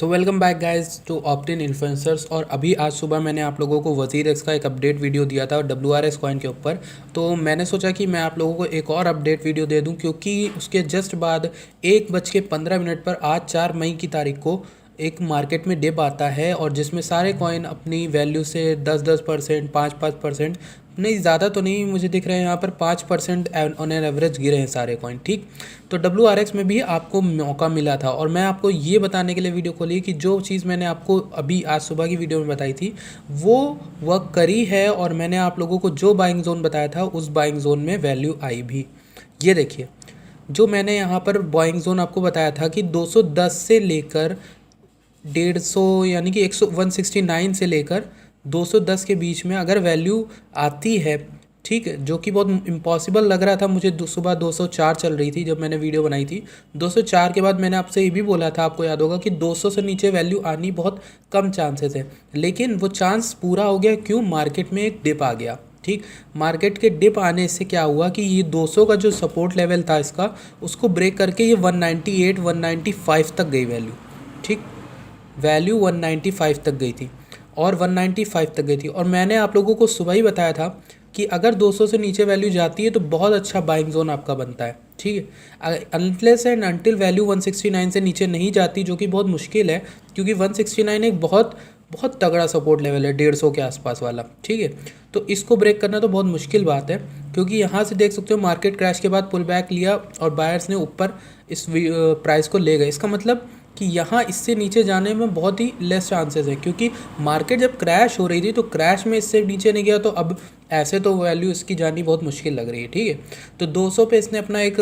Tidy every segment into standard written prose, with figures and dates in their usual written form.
So welcome back guys to Optin influencers. और अभी आज सुबह मैंने आप लोगों को वज़ीर एक्स का एक अपडेट वीडियो दिया था WRX कॉइन के ऊपर। तो मैंने सोचा कि मैं आप लोगों को एक और अपडेट वीडियो दे दूं, क्योंकि उसके जस्ट बाद 1:15 पर आज 4 मई की तारीख को एक मार्केट में डिप आता है, और जिसमें सारे कॉइन अपनी वैल्यू से 10-10%, 5-5%, नहीं ज़्यादा तो नहीं मुझे दिख रहे हैं यहाँ पर 5% ऑन एन एवरेज गिरे हैं सारे कॉइन। ठीक, तो WRX में भी आपको मौका मिला था, और मैं आपको ये बताने के लिए वीडियो खोली कि जो चीज़ मैंने आपको अभी आज सुबह की वीडियो में बताई थी वो वर्क करी है, और मैंने आप लोगों को जो बाइंग जोन बताया था उस बाइंग जोन में वैल्यू आई भी। ये देखिए, जो मैंने यहाँ पर बाइंग जोन आपको बताया था कि 210 से लेकर 150, यानी कि 169 से लेकर 210 के बीच में अगर वैल्यू आती है, ठीक है, जो कि बहुत इम्पॉसिबल लग रहा था मुझे। सुबह 204 चल रही थी जब मैंने वीडियो बनाई थी। 204 के बाद मैंने आपसे ये भी बोला था, आपको याद होगा, कि 200 से नीचे वैल्यू आनी बहुत कम चांसेस है, लेकिन वो चांस पूरा हो गया। क्यों? मार्केट में एक डिप आ गया। ठीक, मार्केट के डिप आने से क्या हुआ कि ये 200 का जो सपोर्ट लेवल था इसका, उसको ब्रेक करके ये 198 195 तक गई वैल्यू। ठीक, वैल्यू 195 तक गई थी, और 195 तक गई थी, और मैंने आप लोगों को सुबह ही बताया था कि अगर 200 से नीचे वैल्यू जाती है तो बहुत अच्छा बाइंग जोन आपका बनता है। ठीक है, अनलेस एंड अनटिल वैल्यू 169 से नीचे नहीं जाती, जो कि बहुत मुश्किल है, क्योंकि 169 एक बहुत बहुत तगड़ा सपोर्ट लेवल है 150 के आसपास वाला। ठीक है, तो इसको ब्रेक करना तो बहुत मुश्किल बात है, क्योंकि यहाँ से देख सकते हो मार्केट क्रैश के बाद पुल बैक लिया और बायर्स ने ऊपर इस प्राइस को ले गए। इसका मतलब कि यहाँ इससे नीचे जाने में बहुत ही लेस चांसेस है, क्योंकि मार्केट जब क्रैश हो रही थी तो क्रैश में इससे नीचे नहीं गया, तो अब ऐसे तो वैल्यू इसकी जानी बहुत मुश्किल लग रही है। ठीक है, तो 200 पे इसने अपना एक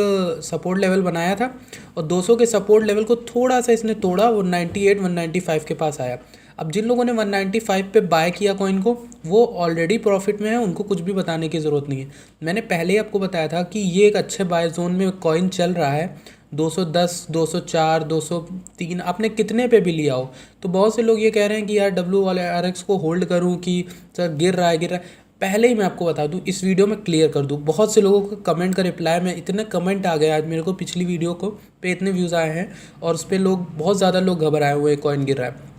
सपोर्ट लेवल बनाया था, और 200 के सपोर्ट लेवल को थोड़ा सा इसने तोड़ा, वो 98 195 के पास आया। अब जिन लोगों ने 195 पे बाय किया कॉइन को, वो ऑलरेडी प्रॉफिट में है, उनको कुछ भी बताने की ज़रूरत नहीं है। मैंने पहले ही आपको बताया था कि ये एक अच्छे बाय जोन में कॉइन चल रहा है। 210, 204, 203 आपने कितने पे भी लिया हो, तो बहुत से लोग ये कह रहे हैं कि यार WRX को होल्ड करूं कि सर गिर रहा है। पहले ही मैं आपको बता दूं, इस वीडियो में क्लियर कर दूं, बहुत से लोगों को कमेंट का रिप्लाई में इतने कमेंट आ गए आज मेरे को, पिछली वीडियो को पे इतने व्यूज़ आए हैं, और उस पर लोग बहुत ज़्यादा लोग घबराए हुए हैं कॉइन गिर रहा है।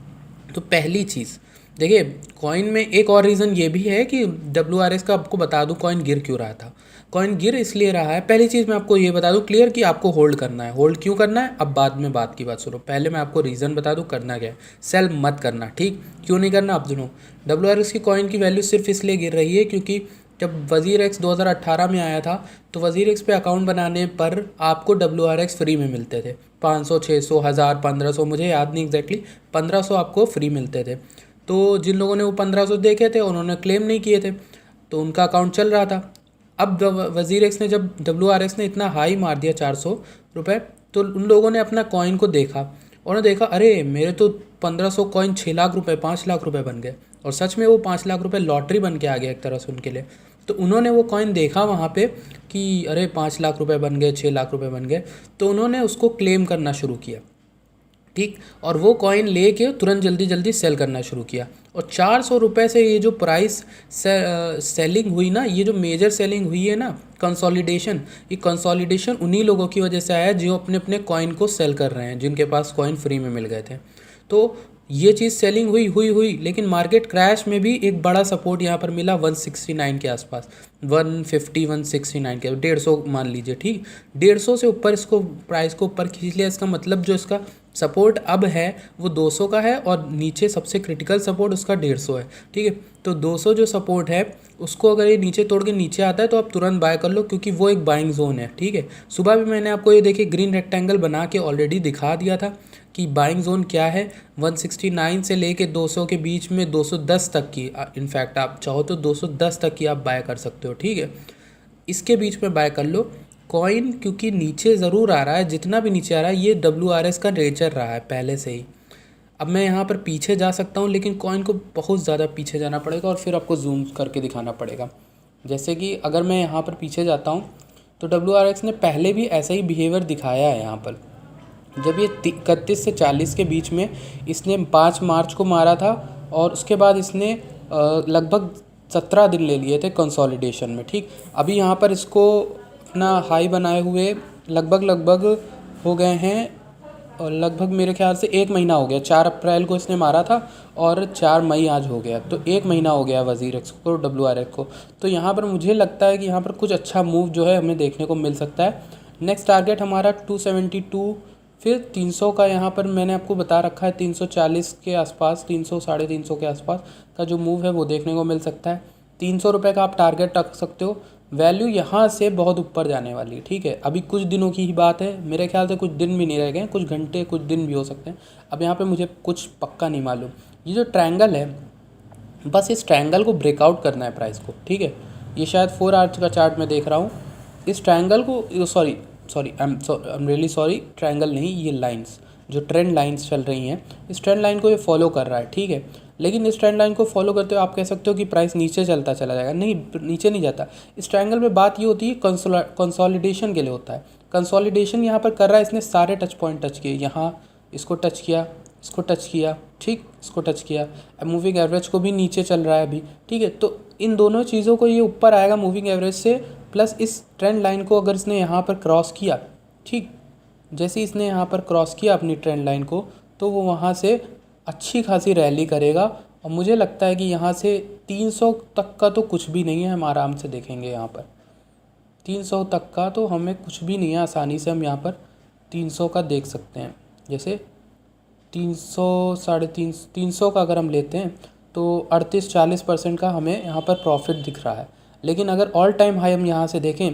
तो पहली चीज़ देखिए, कॉइन में एक और रीज़न ये भी है कि WRX का आपको बता दूं कॉइन गिर क्यों रहा था। कॉइन गिर इसलिए रहा है, पहली चीज़ मैं आपको ये बता दूं क्लियर कि आपको होल्ड करना है। होल्ड क्यों करना है, अब बाद में बात की बात सुनो, पहले मैं आपको रीज़न बता दूं करना क्या है। सेल मत करना, ठीक, क्यों नहीं करना, अब सुनो। WRX की कॉइन की वैल्यू सिर्फ इसलिए गिर रही है क्योंकि जब वज़ीर एक्स 2018 में आया था, तो वज़ीर एक्स पे अकाउंट बनाने पर आपको WRX फ्री में मिलते थे। 500, 600, 1000, 1500, मुझे याद नहीं एग्जैक्टली, 1500 आपको फ्री मिलते थे। तो जिन लोगों ने वो 1500 देखे थे उन्होंने क्लेम नहीं किए थे, तो उनका अकाउंट चल रहा था। अब वज़ीर एक्स ने, जब WRX ने इतना हाई मार दिया 400 रुपये, तो उन लोगों ने अपना कॉइन को देखा, उन्होंने देखा अरे मेरे तो 1500 कॉइन 6 लाख रुपए, 5 लाख रुपए बन गए। और सच में वो 5 लाख रुपए लॉटरी बन के आ गया एक तरह से उनके लिए। तो उन्होंने वो कॉइन देखा वहाँ पे कि अरे 5 लाख रुपए बन गए, 6 लाख रुपए बन गए, तो उन्होंने उसको क्लेम करना शुरू किया। ठीक, और वो कॉइन लेके तुरंत जल्दी जल्दी सेल करना शुरू किया, और 400 रुपये से ये जो प्राइस सेलिंग हुई ना, ये जो मेजर सेलिंग हुई है ना, कंसोलिडेशन, ये कंसोलिडेशन उन्हीं लोगों की वजह से आया जो अपने अपने कॉइन को सेल कर रहे हैं, जिनके पास कॉइन फ्री में मिल गए थे। तो ये चीज़ सेलिंग हुई, लेकिन मार्केट क्रैश में भी एक बड़ा सपोर्ट यहाँ पर मिला 169 के आसपास, 150, 169 के, 150 मान लीजिए। ठीक, 150 से ऊपर इसको प्राइस को ऊपर खींच लिया। इसका मतलब जो इसका सपोर्ट अब है वो 200 का है, और नीचे सबसे क्रिटिकल सपोर्ट उसका 150 है। ठीक है, तो 200 जो सपोर्ट है उसको अगर ये नीचे तोड़ के नीचे आता है तो आप तुरंत बाय कर लो, क्योंकि वो एक बाइंग जोन है। ठीक है, सुबह भी मैंने आपको ये देखिए ग्रीन रेक्टेंगल बना के ऑलरेडी दिखा दिया था कि बाइंग जोन क्या है। 169 से लेके 200 के बीच में 210 तक की, इनफैक्ट आप चाहो तो 210 तक की आप बाय कर सकते हो। ठीक है, इसके बीच में बाय कर लो कॉइन, क्योंकि नीचे ज़रूर आ रहा है, जितना भी नीचे आ रहा है ये WRX का नेचर रहा है पहले से ही। अब मैं यहाँ पर पीछे जा सकता हूँ, लेकिन कॉइन को बहुत ज़्यादा पीछे जाना पड़ेगा और फिर आपको जूम करके दिखाना पड़ेगा। जैसे कि अगर मैं यहाँ पर पीछे जाता हूँ तो WRX ने पहले भी ऐसा ही बिहेवियर दिखाया है। यहाँ पर जब ये 31 से 40 के बीच में इसने 5 मार्च को मारा था, और उसके बाद इसने लगभग 17 दिन ले लिए थे कंसोलिडेशन में। ठीक, अभी यहाँ पर इसको अपना हाई बनाए हुए लगभग हो गए हैं लगभग मेरे ख्याल से 1 महीना हो गया। 4 अप्रैल को इसने मारा था और 4 मई आज हो गया, तो 1 महीना हो गया वज़ीर एक्स को, WRX को। तो यहाँ पर मुझे लगता है कि यहाँ पर कुछ अच्छा मूव जो है हमें देखने को मिल सकता है। नेक्स्ट टारगेट हमारा 272, फिर 300 का यहाँ पर मैंने आपको बता रखा है 340 के आसपास, 300 साढ़े 300 के आसपास का जो मूव है वो देखने को मिल सकता है। 300 रुपये का आप टारगेट रख सकते हो। वैल्यू यहाँ से बहुत ऊपर जाने वाली है, ठीक है। अभी कुछ दिनों की ही बात है, मेरे ख्याल से कुछ दिन भी नहीं रह गए, कुछ घंटे कुछ दिन भी हो सकते हैं। अब यहाँ पे मुझे कुछ पक्का नहीं मालूम। ये जो ट्रायंगल है, बस इस ट्रायंगल को ब्रेकआउट करना है प्राइस को, ठीक है। ये शायद 4 आवर्स का चार्ट मैं देख रहा हूँ। इस ट्रायंगल को sorry I am really sorry, triangle नहीं, ये लाइंस जो ट्रेंड लाइंस चल रही हैं, इस ट्रेंड लाइन को ये फॉलो कर रहा है, ठीक है। लेकिन इस ट्रेंड लाइन को फॉलो करते हुए आप कह सकते हो कि प्राइस नीचे चलता चला जाएगा, नहीं, नीचे नहीं जाता। इस ट्रायंगल में बात ये होती है कंसोलिडेशन के लिए होता है। कंसोलिडेशन यहाँ पर कर रहा है, इसने सारे टच पॉइंट टच किए, यहाँ इसको टच किया, इसको टच किया, ठीक, इसको टच किया। अब मूविंग एवरेज को भी नीचे चल रहा है अभी, ठीक है। तो इन दोनों चीज़ों को ये ऊपर आएगा मूविंग एवरेज से, प्लस इस ट्रेंड लाइन को अगर इसने यहाँ पर क्रॉस किया, ठीक, जैसे इसने यहाँ पर क्रॉस किया अपनी ट्रेंड लाइन को, तो वो वहाँ से अच्छी खासी रैली करेगा। और मुझे लगता है कि यहाँ से 300 तक का तो कुछ भी नहीं है, हम आराम से देखेंगे यहाँ पर 300 तक का तो हमें कुछ भी नहीं है, आसानी से हम यहाँ पर 300 का देख सकते हैं। जैसे 300 साढ़े 300 का अगर हम लेते हैं तो 38-40% का हमें यहाँ पर प्रॉफिट दिख रहा है। लेकिन अगर ऑल टाइम हाई हम यहाँ से देखें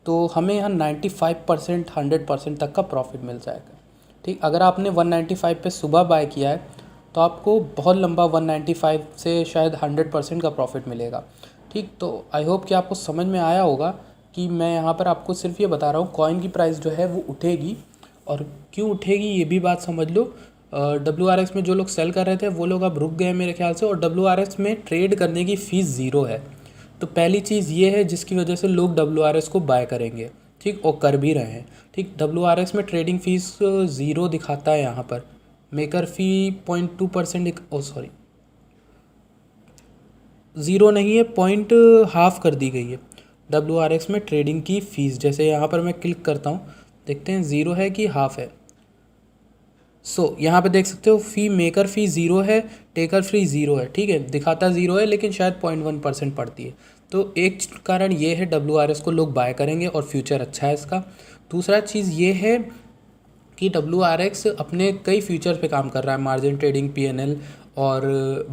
तो हमें यहाँ 95% 100% तक का प्रॉफिट मिल जाएगा, ठीक। अगर आपने 195 पे सुबह बाय किया है तो आपको बहुत लंबा 195 से शायद 100% का प्रॉफिट मिलेगा, ठीक। तो आई होप कि आपको समझ में आया होगा कि मैं यहाँ पर आपको सिर्फ ये बता रहा हूँ कॉइन की प्राइस जो है वो उठेगी, और क्यों उठेगी ये भी बात समझ लो। WRX में जो लोग सेल कर रहे थे वो लोग अब रुक गए मेरे ख्याल से, और WRX में ट्रेड करने की फ़ीस ज़ीरो है। तो पहली चीज़ ये है जिसकी वजह से लोग WRX को बाय करेंगे, ठीक, और कर भी रहे हैं, ठीक। WRX में ट्रेडिंग फ़ीस ज़ीरो दिखाता है यहाँ पर, मेकर फ़ी 0.2%, सॉरी ज़ीरो नहीं है, पॉइंट हाफ कर दी गई है WRX में ट्रेडिंग की फ़ीस। जैसे यहाँ पर मैं क्लिक करता हूँ, देखते हैं ज़ीरो है कि हाफ है। यहाँ पे देख सकते हो फ़ी, मेकर फ़ी ज़ीरो है, टेकर फ़ी ज़ीरो है, ठीक है, दिखाता ज़ीरो है लेकिन शायद 0.1% पड़ती है। तो एक कारण ये है WRX को लोग बाय करेंगे और फ्यूचर अच्छा है इसका। दूसरा चीज़ ये है कि WRX अपने कई फ्यूचर पे काम कर रहा है, मार्जिन ट्रेडिंग, PNL और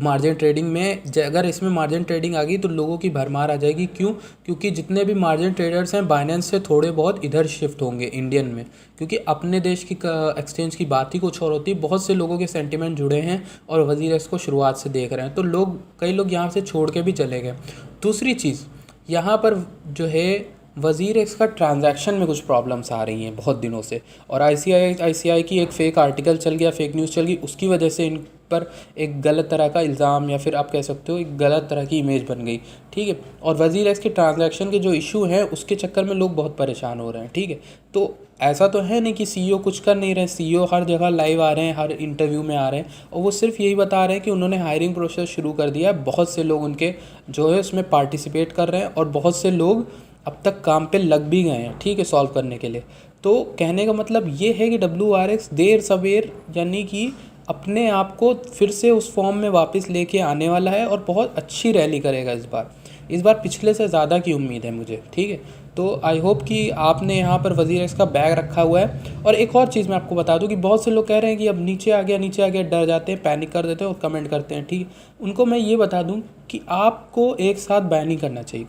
मार्जिन ट्रेडिंग में। अगर इसमें मार्जिन ट्रेडिंग आ गई तो लोगों की भरमार आ जाएगी। क्यों? क्योंकि जितने भी मार्जिन ट्रेडर्स हैं बाइनेंस से थोड़े बहुत इधर शिफ्ट होंगे इंडियन में, क्योंकि अपने देश की एक्सचेंज की बात ही कुछ और होती है। बहुत से लोगों के सेंटिमेंट जुड़े हैं और वज़ीर एक्स को शुरुआत से देख रहे हैं, तो कई लोग यहाँ से छोड़ के भी चले गए। दूसरी चीज़ यहाँ पर जो है वज़ीर एक्स का ट्रांजैक्शन में कुछ प्रॉब्लम्स आ रही हैं बहुत दिनों से, और ICICI की एक फ़ेक आर्टिकल चल गया, फेक न्यूज़ चल गई, उसकी वजह से इन पर एक गलत तरह का इल्ज़ाम या फिर आप कह सकते हो एक गलत तरह की इमेज बन गई, ठीक है। और वज़ीर एक्स के ट्रांजैक्शन के जो इशू हैं उसके चक्कर में लोग बहुत परेशान हो रहे हैं, ठीक है। तो ऐसा तो है नहीं कि CEO कुछ कर नहीं रहे, CEO हर जगह लाइव आ रहे हैं, हर इंटरव्यू में आ रहे हैं, और वो सिर्फ यही बता रहे हैं कि उन्होंने हायरिंग प्रोसेस शुरू कर दिया है। बहुत से लोग उनके जो है उसमें पार्टिसिपेट कर रहे हैं और बहुत से लोग अब तक काम पे लग भी गए हैं, ठीक है, सॉल्व करने के लिए। तो कहने का मतलब ये है कि WRX देर सवेर यानी कि अपने आप को फिर से उस फॉर्म में वापस लेके आने वाला है और बहुत अच्छी रैली करेगा इस बार पिछले से ज़्यादा की उम्मीद है मुझे, ठीक है। तो आई होप कि आपने यहाँ पर वज़ीर एक्स का बैग रखा हुआ है। और एक और चीज़ मैं आपको बता दूँ कि बहुत से लोग कह रहे हैं कि अब नीचे आ गया, डर जाते हैं, पैनिक कर देते हैं और कमेंट करते हैं, ठीक है। उनको मैं ये बता दूँ कि आपको एक साथ बाय नहीं करना चाहिए।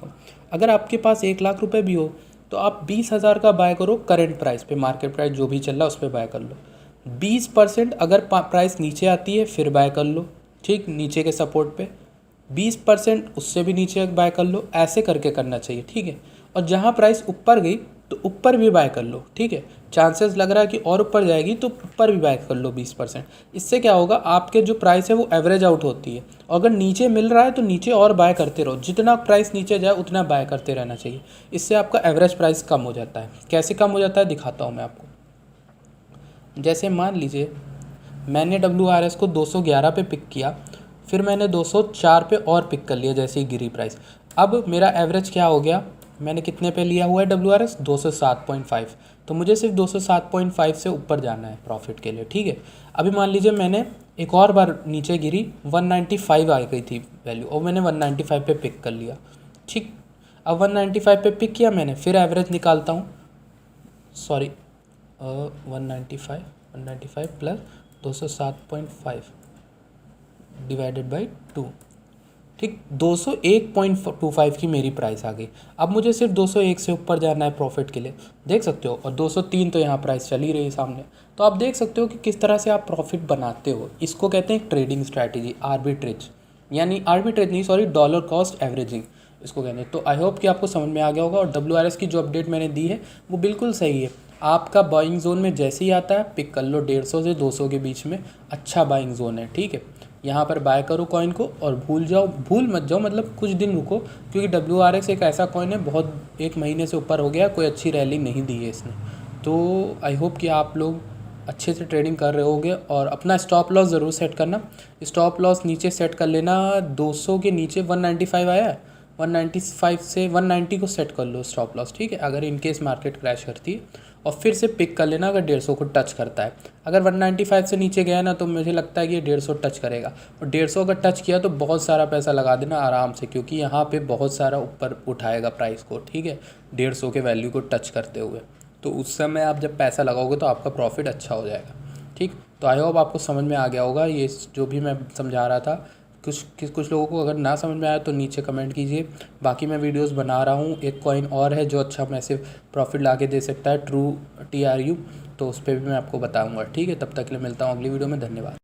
अगर आपके पास 1 लाख रुपए भी हो तो आप 20,000 का बाय करो, करंट प्राइस पे, मार्केट प्राइस जो भी चल रहा है उस पर बाय कर लो। 20% अगर प्राइस नीचे आती है फिर बाय कर लो, ठीक, नीचे के सपोर्ट पे। 20% उससे भी नीचे बाय कर लो, ऐसे करके करना चाहिए, ठीक है। और जहाँ प्राइस ऊपर गई तो ऊपर भी बाय कर लो, ठीक है। चांसेस लग रहा है कि और ऊपर जाएगी तो ऊपर भी बाय कर लो 20%। इससे क्या होगा, आपके जो प्राइस है वो एवरेज आउट होती है। अगर नीचे मिल रहा है तो नीचे और बाय करते रहो, जितना प्राइस नीचे जाए उतना बाय करते रहना चाहिए। इससे आपका एवरेज प्राइस कम हो जाता है। कैसे कम हो जाता है दिखाता हूँ मैं आपको। जैसे मान लीजिए मैंने WRX को 211 पे पिक किया, फिर मैंने 204 पे और पिक कर लिया जैसे ही गिरी प्राइस। अब मेरा एवरेज क्या हो गया, मैंने कितने पे लिया हुआ है WRS 207.5, तो मुझे सिर्फ 207.5 से ऊपर जाना है प्रॉफिट के लिए, ठीक है। अभी मान लीजिए मैंने एक और बार नीचे गिरी, 195 आ गई थी वैल्यू और मैंने 195 पे पिक कर लिया, ठीक। अब 195 पे पिक किया मैंने, फिर एवरेज निकालता हूँ, सॉरी 195 प्लस 207.5 डिवाइडेड बाई 2, ठीक। 201.25 की मेरी प्राइस आ गई। अब मुझे सिर्फ 201 से ऊपर जाना है प्रॉफिट के लिए, देख सकते हो, और 203 तो यहाँ प्राइस चल ही रही है सामने। तो आप देख सकते हो कि किस तरह से आप प्रॉफिट बनाते हो। इसको कहते हैं ट्रेडिंग स्ट्रैटेजी, आर्बिट्रेज, यानी आर्बिट्रेज नहीं, सॉरी, डॉलर कॉस्ट एवरेजिंग इसको कहते हैं। तो आई होप कि आपको समझ में आ गया होगा। और WRS की जो अपडेट मैंने दी है वो बिल्कुल सही है। आपका बाइंग जोन में जैसे ही आता है पिक कर लो, 150 से 200 के बीच में अच्छा बाइंग जोन है, ठीक है। यहाँ पर बाय करो कॉइन को और भूल मत जाओ, मतलब कुछ दिन रुको, क्योंकि WRX एक ऐसा कॉइन है, बहुत 1 महीने से ऊपर हो गया, कोई अच्छी रैली नहीं दी है इसने। तो आई होप कि आप लोग अच्छे से ट्रेडिंग कर रहे होगे। और अपना स्टॉप लॉस ज़रूर सेट करना, स्टॉप लॉस नीचे सेट कर लेना, 200 के नीचे 195 आया है, 195 से 190 को सेट कर लो स्टॉप लॉस, ठीक है। अगर इनकेस मार्केट क्रैश करती है, और फिर से पिक कर लेना अगर 150 को टच करता है। अगर 195 से नीचे गया ना तो मुझे लगता है कि ये 150 टच करेगा, और 150 अगर टच किया तो बहुत सारा पैसा लगा देना आराम से, क्योंकि यहाँ पे बहुत सारा ऊपर उठाएगा प्राइस को, ठीक है, 150 के वैल्यू को टच करते हुए। तो उस समय आप जब पैसा लगाओगे तो आपका प्रॉफिट अच्छा हो जाएगा, ठीक। तो आई होप आपको समझ में आ गया होगा ये जो भी मैं समझा रहा था। कुछ लोगों को अगर ना समझ में आया तो नीचे कमेंट कीजिए। बाकी मैं वीडियोस बना रहा हूँ, एक कॉइन और है जो अच्छा मैसिव प्रॉफिट ला के दे सकता है, TRU, तो उस पर भी मैं आपको बताऊँगा, ठीक है। तब तक के लिए मिलता हूँ अगली वीडियो में, धन्यवाद।